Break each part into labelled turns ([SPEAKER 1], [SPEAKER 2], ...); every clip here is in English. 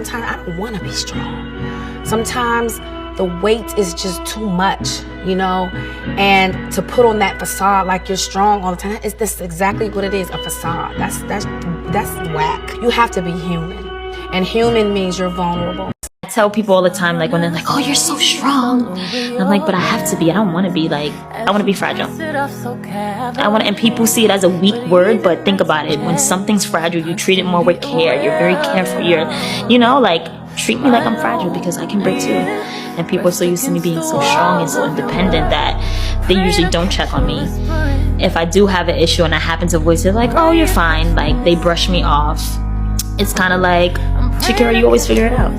[SPEAKER 1] sometimes I don't want to be strong. Sometimes the weight is just too much, you know? And to put on that facade like you're strong all the time, that's exactly what it is, a facade. That's whack. You have to be human. And human means you're vulnerable.
[SPEAKER 2] I tell people all the time, like when they're like, oh, you're so strong. And I'm like, but I have to be. I don't want to be like, I want to be fragile. And people see it as a weak word, but think about it. When something's fragile, you treat it more with care. You're very careful. Treat me like I'm fragile because I can break too. And people are so used to me being so strong and so independent that they usually don't check on me. If I do have an issue and I happen to voice it, like, oh, you're fine. Like, they brush me off. It's kind of like, Shakira, you always figure it out.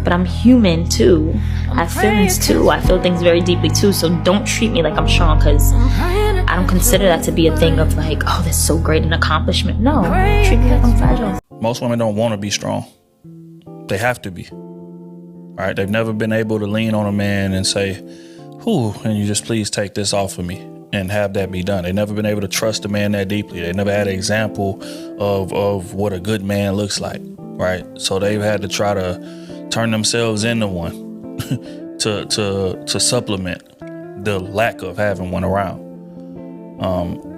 [SPEAKER 2] But I'm human too. I have feelings too. I feel things very deeply too. So don't treat me like I'm strong, because I don't consider that to be a thing of like, oh, that's so great an accomplishment. No, treat me like I'm fragile.
[SPEAKER 3] Most women don't want to be strong. They have to be. All right, they've never been able to lean on a man and say, "Whew, and you just please take this off of me," and have that be done. They've never been able to trust a man that deeply. They never had an example of what a good man looks like, right? So they've had to try to turn themselves into one to supplement the lack of having one around.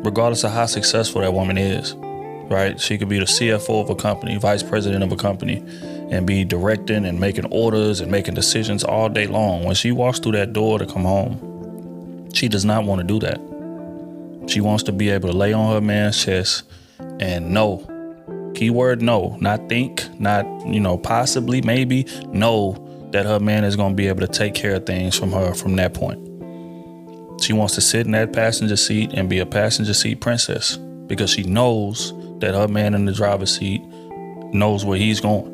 [SPEAKER 3] Regardless of how successful that woman is, right? She could be the CFO of a company, vice president of a company, and be directing and making orders and making decisions all day long. When she walks through that door to come home, she does not want to do that. She wants to be able to lay on her man's chest and know, keyword know, not think, not, possibly, maybe, know that her man is going to be able to take care of things from her from that point. She wants to sit in that passenger seat and be a passenger seat princess because she knows that her man in the driver's seat knows where he's going.